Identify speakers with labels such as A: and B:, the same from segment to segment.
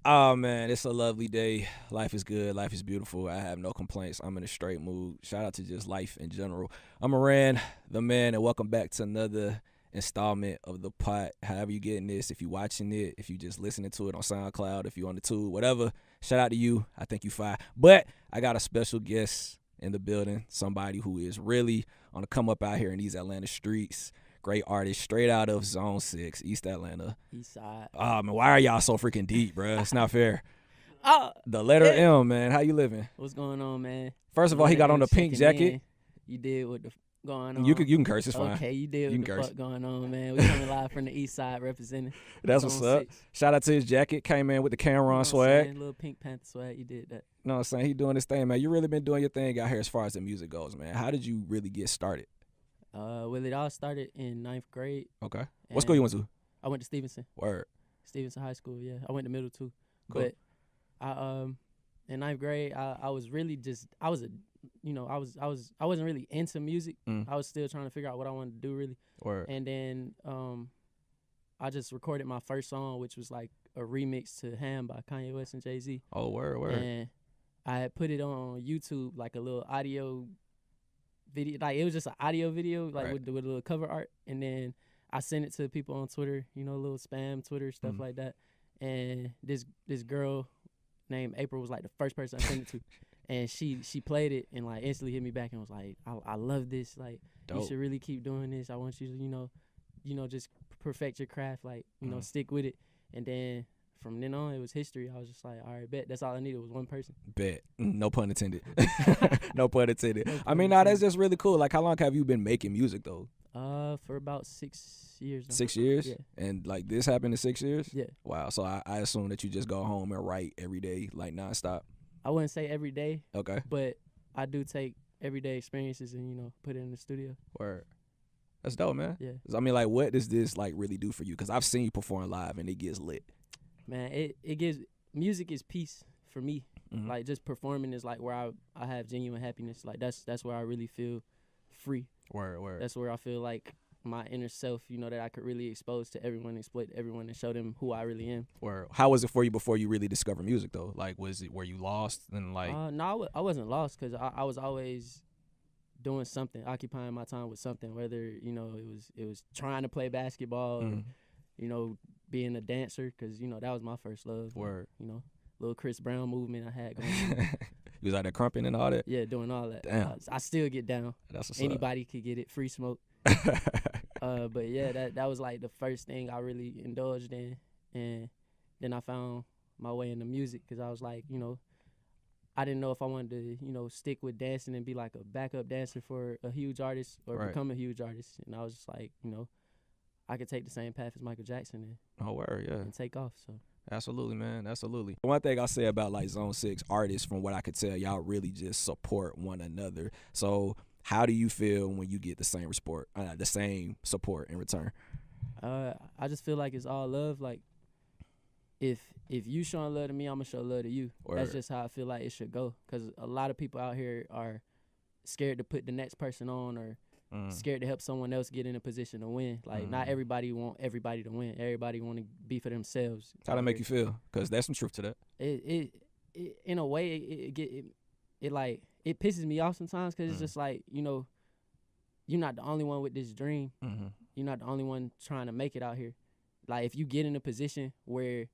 A: Oh man, it's a lovely day. Life is good. Life is beautiful. I have no complaints. I'm in a straight mood. Shout out to just life in general. I'm Moran, the man, and welcome back to another installment of the Pott. However you getting this, if you watching it, if you just listening to it on SoundCloud, if you on the tube, whatever. Shout out to you. I think you fine. But I got a special guest in the building. Somebody who is really on the come up out here in these Atlanta streets. Great artist, straight out of Zone 6, East Atlanta.
B: East Side.
A: Oh, man, why are y'all so freaking deep, bro? It's not fair. The letter
B: yeah.
A: M, man. How you living?
B: What's going on, man?
A: First of all, he got on the pink jacket.
B: You did what the going on.
A: You can curse. It's fine.
B: Okay, you did
A: You
B: what
A: can
B: the
A: curse.
B: fuck going on, man. We coming live from the East Side representing.
A: That's what's
B: Zone
A: up.
B: 6.
A: Shout out to his jacket. Came in with the Cameron
B: You know what I'm
A: swag.
B: saying? Little Pink Panther swag. You did that.
A: You know what I'm saying? He doing his thing, man. You really been doing your thing out here as far as the music goes, man. How did you really get started?
B: Well, it all started in 9th grade.
A: Okay. What school you went to?
B: I went to Stevenson.
A: Word.
B: Stevenson High School, yeah. I went to middle too.
A: Cool.
B: But I in 9th grade, I was really just I wasn't really into music. I was still trying to figure out what I wanted to do really.
A: Word.
B: And then I just recorded my first song, which was like a remix to Ham by Kanye West and Jay-Z.
A: Oh, word.
B: And I had put it on YouTube, like a little audio video. Like, it was just an audio video, like
A: Right.
B: with a little cover art. And then I sent it to people on Twitter, a little spam Twitter, stuff like that. And this girl named April was like the first person I sent it to. And she played it and like instantly hit me back and was like, I love this. Like,
A: Dope.
B: you should really keep doing this. I want you to, just perfect your craft. Like, stick with it. And then from then on, it was history. I was just like, all right, bet. That's all I needed was one person.
A: Bet. No pun intended. No pun intended.
B: No pun
A: I mean, that's
B: intended.
A: just really cool. Like, how long have you been making music, though?
B: For about 6 years now.
A: 6 years?
B: Yeah.
A: And, like, this happened in 6 years?
B: Yeah.
A: Wow. So I assume that you just go home and write every day, like, nonstop.
B: I wouldn't say every day,
A: Okay.
B: but I do take everyday experiences and, put it in the studio.
A: Word. That's dope, man.
B: Yeah.
A: 'Cause I mean, like, what does this, like, really do for you? Because I've seen you perform live, and it gets lit.
B: Man, it gives music is peace for me.
A: Mhm.
B: Like, just performing is like where I have genuine happiness. Like, that's where I really feel free.
A: Word.
B: That's where I feel like my inner self, that I could really expose to everyone, exploit everyone, and show them who I really am.
A: Word. How was it for you before you really discovered music, though? Like, were you lost and, like...
B: No, I wasn't lost because I was always doing something, occupying my time with something, whether, it was trying to play basketball or, being a dancer because, that was my first love.
A: Word.
B: Little Chris Brown movement I had going on.
A: You was out there crumping and all that?
B: Yeah, doing all that.
A: Damn.
B: I still get down.
A: That's what's
B: Anybody could get it, free smoke. But yeah, that was like the first thing I really indulged in. And then I found my way into music because I was like, I didn't know if I wanted to, stick with dancing and be like a backup dancer for a huge artist or
A: Right.
B: become a huge artist. And I was just like, I could take the same path as Michael Jackson
A: Oh, word, yeah.
B: and take off. So
A: Absolutely, man. Absolutely. One thing I'll say about, like, Zone 6 artists, from what I could tell, y'all really just support one another. So how do you feel when you get the same support in return?
B: I just feel like it's all love. Like, if you showing love to me, I'm gonna show love to you.
A: Word.
B: That's just how I feel like it should go. Because a lot of people out here are scared to put the next person on or scared to help someone else get in a position to win. Like, not everybody want everybody to win. Everybody want to be for themselves.
A: How that make you feel? Because there's some truth to that.
B: It in a way it pisses me off sometimes because it's just like, you're not the only one with this dream. You're not the only one trying to make it out here. Like, if you get in a position where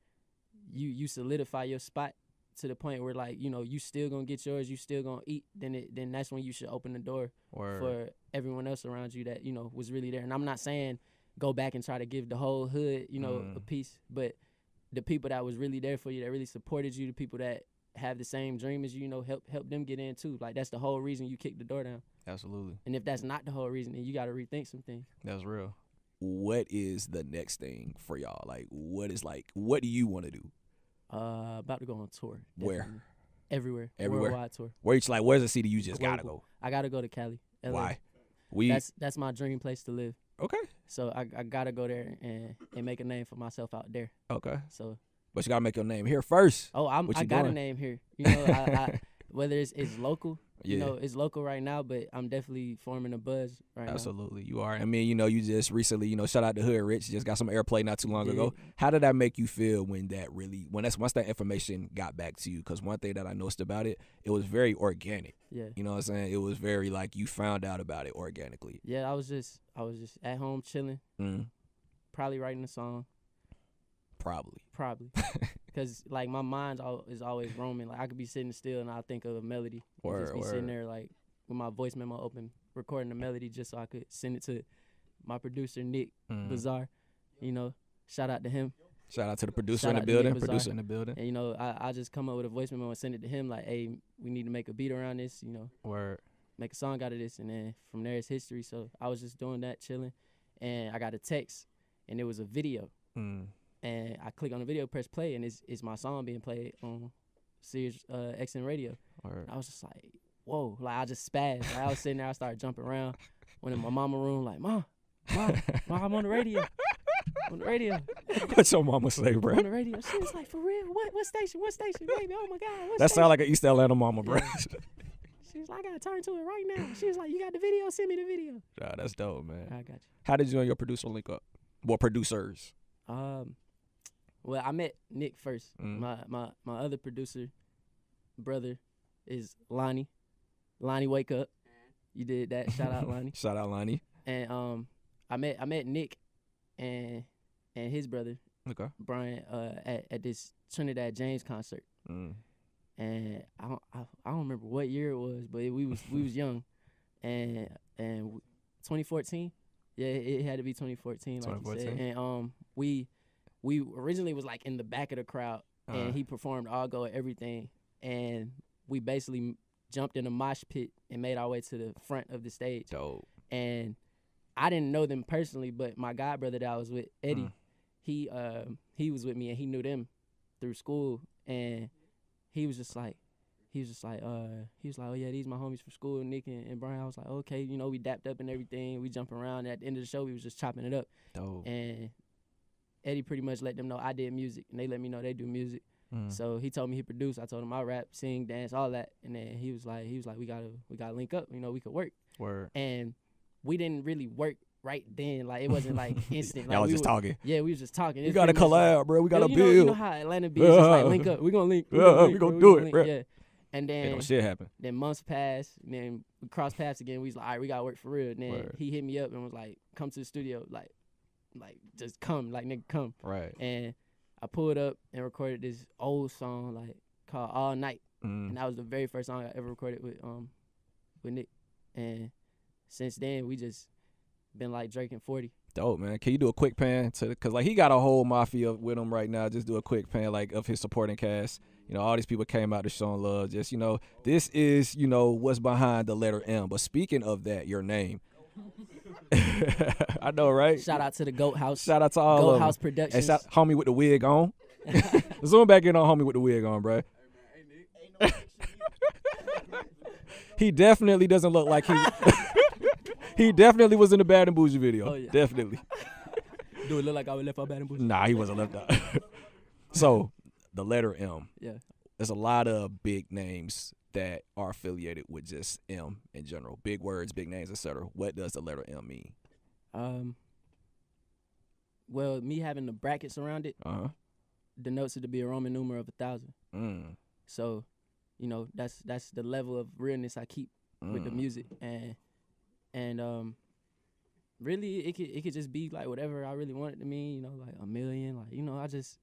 B: you solidify your spot to the point where, like, you still gonna get yours, you still gonna eat, then that's when you should open the door for everyone else around you that, was really there. And I'm not saying go back and try to give the whole hood, a piece, but the people that was really there for you, that really supported you, the people that have the same dream as you, help them get in too. Like, that's the whole reason you kicked the door down.
A: Absolutely.
B: And if that's not the whole reason, then you got to rethink some things.
A: That's real. What is the next thing for y'all? Like, what do you want to do?
B: About to go on tour.
A: Where?
B: Definitely. Everywhere.
A: Everywhere?
B: Worldwide tour.
A: Where's the city you just gotta
B: Global.
A: go?
B: I gotta go to Cali. LA.
A: Why?
B: That's my dream place to live.
A: Okay.
B: So I gotta go there and make a name for myself out there.
A: Okay.
B: So
A: But you gotta make your name here first.
B: I
A: What you
B: got a
A: doing?
B: name here. I whether it's local You know, it's local right now, but I'm definitely forming a buzz right now.
A: Absolutely, you are. I mean, you know, you just recently, you know, shout out to Hood Rich, just got some airplay not too long ago. How did that make you feel when once that information got back to you? Because one thing that I noticed about it, it was very organic.
B: Yeah.
A: You know what I'm saying? It was very like you found out about it organically.
B: Yeah, I was just at home chilling, probably writing a song.
A: Probably.
B: Because, like, my mind is always roaming. Like, I could be sitting still and I'll think of a melody. Just be sitting there, like, with my voice memo open, recording the melody just so I could send it to my producer, Nick Bizarre. You know, shout out to him.
A: Shout out to the producer in the building.
B: And, you know, I just come up with a voice memo and send it to him, like, hey, we need to make a beat around this, you know. Make a song out of this. And then from there, it's history. So I was just doing that, chilling. And I got a text, and it was a video. And I click on the video, press play, and it's my song being played on Sirius XM radio. I was just like, whoa. Like, I just spazzed. Like, I was sitting there, I started jumping around. Went in my mama room, like, Mom, I'm on the radio. On the radio.
A: What's your mama say, bro?
B: On the radio. She was like, for real? What station? What station, baby? Oh, my God.
A: That sound like an East Atlanta mama, bro.
B: She was like, I got to turn to it right now. She was like, you got the video? Send me the video.
A: Nah, that's dope, man.
B: I got you.
A: How did you and your producer link up? Well, producers.
B: Well, I met Nick first. My other producer brother is Lonnie. Lonnie, wake up. You did that. Shout out Lonnie.
A: Shout out Lonnie.
B: And I met Nick and his brother, Brian, at this Trinidad James concert. And I don't remember what year it was, but we was young. And 2014. Yeah, it had to be 2014, like you said. And we originally was like in the back of the crowd, and he performed All Go and everything, and we basically jumped in a mosh pit and made our way to the front of the stage.
A: Dope.
B: And I didn't know them personally, but my god brother that I was with, Eddie, he was with me, and he knew them through school, and he was like, oh yeah, these my homies from school, Nick and Brian. I was like, okay, you know, we dapped up and everything. We jumping around. At the end of the show, we was just chopping it up.
A: Dope.
B: And Eddie pretty much let them know I did music, and they let me know they do music. So he told me he produced. I told him I rap, sing, dance, all that. And then he was like, we gotta link up. You know, we could work.
A: Word.
B: And we didn't really work right then. Like, it wasn't like instant. Like,
A: y'all was just talking.
B: Yeah, we was just talking.
A: We gotta collab, bro. We gotta build.
B: You know how Atlanta be just like link up. We gonna link. We
A: gonna do it, bro.
B: Yeah. And then
A: shit happen.
B: Then months passed, and then we crossed paths again. We was like, all right, we gotta work for real. And then he hit me up and was like, come to the studio, like just come, like, nigga, come.
A: Right.
B: And I pulled up and recorded this old song like called All Night, and that was the very first song I ever recorded with Nick. And since then we just been like Drake and 40.
A: Dope, man. Can you do a quick pan because like he got a whole mafia with him right now. Just do a quick pan like of his supporting cast. You know, all these people came out to show love. Just, you know, this is, you know, what's behind the letter M. But speaking of that, your name. I know, right?
B: Shout out to the Goat House.
A: Shout out to all
B: Goat
A: of them.
B: House Productions.
A: And homie with the wig on. Zoom back in on homie with the wig on, bro. He definitely doesn't look like he. He definitely was in the Bad and Bougie video.
B: Oh, yeah.
A: Definitely.
B: Do it look like I was left out Bad and Bougie?
A: Nah, he wasn't left out. So, the letter M.
B: Yeah.
A: There's a lot of big names that are affiliated with just M in general. Big words, big names, etc. What does the letter M mean?
B: Well, me having the brackets around it denotes it to be a Roman numeral of 1,000. So, you know, that's the level of realness I keep with the music, and really it could just be like whatever I really want it to mean. You know, like a million. Like, you know, I just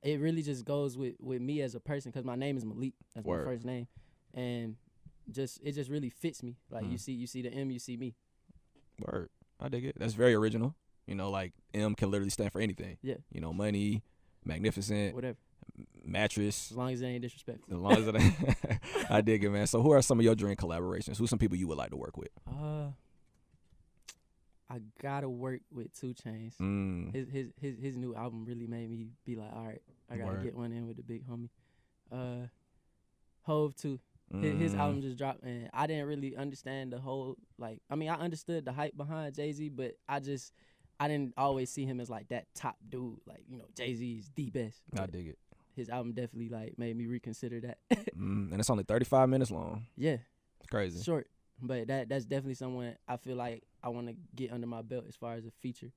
B: it really just goes with me as a person, because my name is Malik. That's my first name, and it just really fits me. Like you see the M, you see me.
A: Word. I dig it. That's very original. You know, like M can literally stand for anything.
B: Yeah.
A: You know, money, magnificent,
B: whatever.
A: Mattress.
B: As long as it ain't disrespectful.
A: As long as it ain't. I dig it, man. So who are some of your dream collaborations? Who's some people you would like to work with?
B: I gotta work with 2 Chainz. His new album really made me be like, all right, I gotta get one in with the big homie. Hove too. His album just dropped, and I didn't really understand the whole, like, I mean, I understood the hype behind Jay-Z, but I didn't always see him as like that top dude. Like, you know, Jay-Z is the best.
A: I dig it.
B: His album definitely like made me reconsider that.
A: And it's only 35 minutes long.
B: Yeah.
A: Crazy.
B: Short. But that's definitely someone I feel like I want to get under my belt as far as a feature.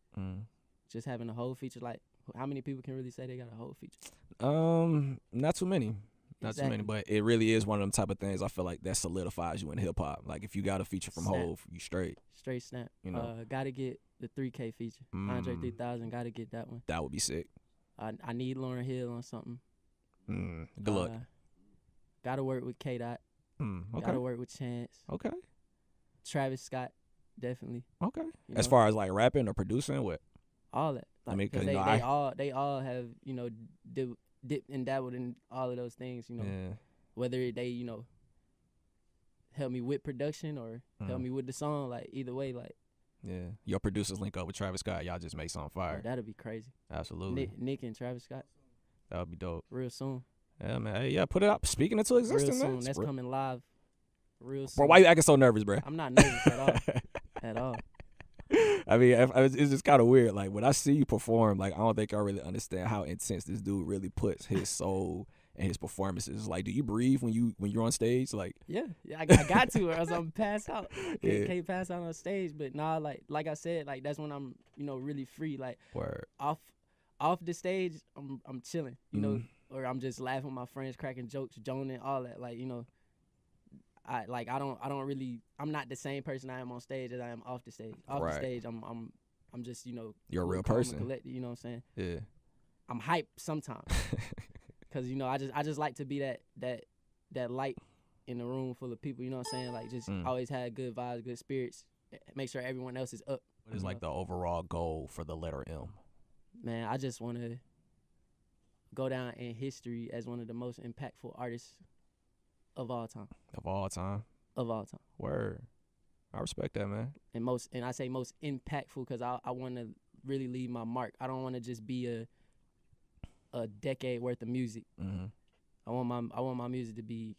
B: Just having a whole feature. Like, how many people can really say they got a whole feature?
A: Not too many. Not too many, but it really is one of them type of things I feel like that solidifies you in hip hop. Like, if you got a feature from Hov, you straight.
B: Straight snap.
A: You know,
B: gotta get the 3K feature. Andre 3000, gotta get that one.
A: That would be sick.
B: I need Lauryn Hill on something.
A: Good luck.
B: Gotta work with K-Dot.
A: Okay.
B: Gotta work with Chance.
A: Okay.
B: Travis Scott, definitely.
A: Okay.
B: You
A: As
B: know?
A: far as like rapping or producing, what?
B: All that. Like,
A: I mean, 'cause,
B: they all have, you know, dipped and dabbled in all of those things, you know.
A: Yeah.
B: Whether they, you know, help me with production or help me with the song, like either way, like.
A: Yeah. Your producers link up with Travis Scott. Y'all just make something fire.
B: That'd be crazy.
A: Absolutely.
B: Nick and Travis Scott.
A: That would be dope.
B: Real soon.
A: Yeah, man. Hey, yeah, put it up. Speaking into existence,
B: Real soon.
A: man.
B: That's coming live. Real soon.
A: Bro, why you acting so nervous, bro?
B: I'm not nervous at all. At all.
A: I mean, it's just kind of weird. Like, when I see you perform, like, I don't think I really understand how intense this dude really puts his soul and his performances. Like, do you breathe when you're on stage? Like,
B: yeah, I got to, or else I'm pass out. Can't pass out on stage. But nah, like I said, like that's when I'm, you know, really free. Like,
A: word.
B: off the stage, I'm chilling, you know, or I'm just laughing with my friends, cracking jokes, joning, all that. Like, you know, I don't really, I'm not the same person I am on stage as I am off the stage. Off the stage, I'm just, you know,
A: you're a real
B: calm and
A: person.
B: collected, you know what I'm saying?
A: Yeah.
B: I'm hyped sometimes. Cause you know, I just like to be that light in a room full of people. You know what I'm saying? Like, just always have good vibes, good spirits. Make sure everyone else is up.
A: What is like the overall goal for the letter M?
B: Man, I just want to go down in history as one of the most impactful artists of all time.
A: Of all time.
B: Of all time.
A: Word. I respect that, man.
B: And I say most impactful because I want to really leave my mark. I don't want to just be a decade worth of music. I want my music to be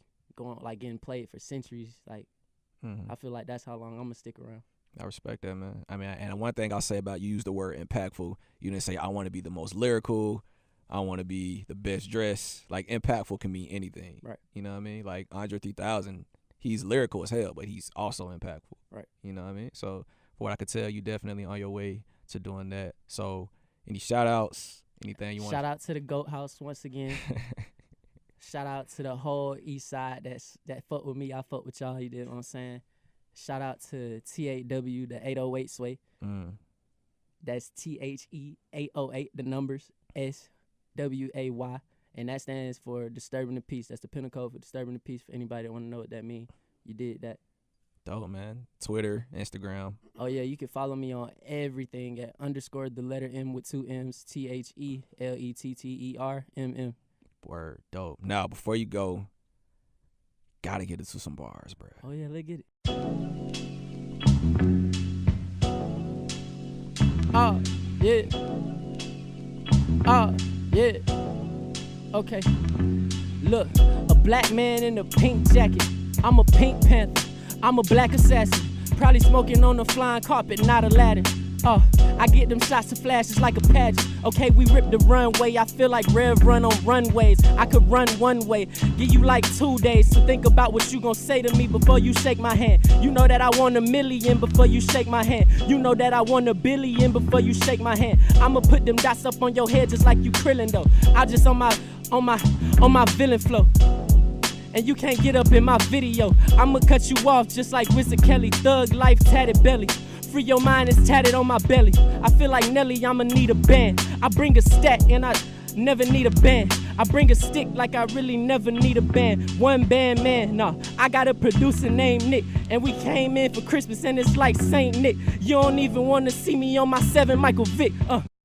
B: getting played for centuries. Like, I feel like that's how long I'm gonna stick around.
A: I respect that, man. I mean, and one thing I'll say about you use the word impactful. You didn't say I want to be the most lyrical. I want to be the best dressed. Like, impactful can mean anything.
B: Right.
A: You know what I mean? Like Andre 3000, he's lyrical as hell, but he's also impactful.
B: Right.
A: You know what I mean? So for what I could tell, you definitely on your way to doing that. So any shout outs? Anything you want?
B: Shout out to the Goat House once again. Shout out to the whole East Side that fuck with me. I fuck with y'all. You did what I'm saying? Shout out to TAW, the 808 Sway. That's THE808, the numbers SWAY. And that stands for Disturbing the Peace. That's the pinnacle for Disturbing the Peace. For anybody that want to know what that means, you did that.
A: Dope, man. Twitter, Instagram.
B: Oh, yeah, you can follow me on everything at _ the letter M with 2 M's, THELETTERMM.
A: Word. Dope. Now, before you go, gotta get into some bars, bro.
B: Oh, yeah, let's get it. Oh, yeah. Oh, yeah. Okay. Look, a black man in a pink jacket. I'm a Pink Panther. I'm a black assassin. Probably smoking on the flying carpet, not Aladdin. I get them shots of flashes like a pageant. Okay, we rip the runway. I feel like Rev Run on runways. I could run one way, give you like 2 days to think about what you gon' say to me before you shake my hand. You know that I want $1 million before you shake my hand. You know that I want $1 billion before you shake my hand. I'ma put them dots up on your head just like you Krillin though. I just on my villain flow. And you can't get up in my video. I'ma cut you off just like Wizard Kelly. Thug life, tatted belly. Free your mind is tatted on my belly. I feel like Nelly, I'ma need a band. I bring a stack and I never need a band. I bring a stick like I really never need a band. One band man, nah. I got a producer named Nick. And we came in for Christmas and it's like Saint Nick. You don't even wanna see me on my 7 Michael Vick.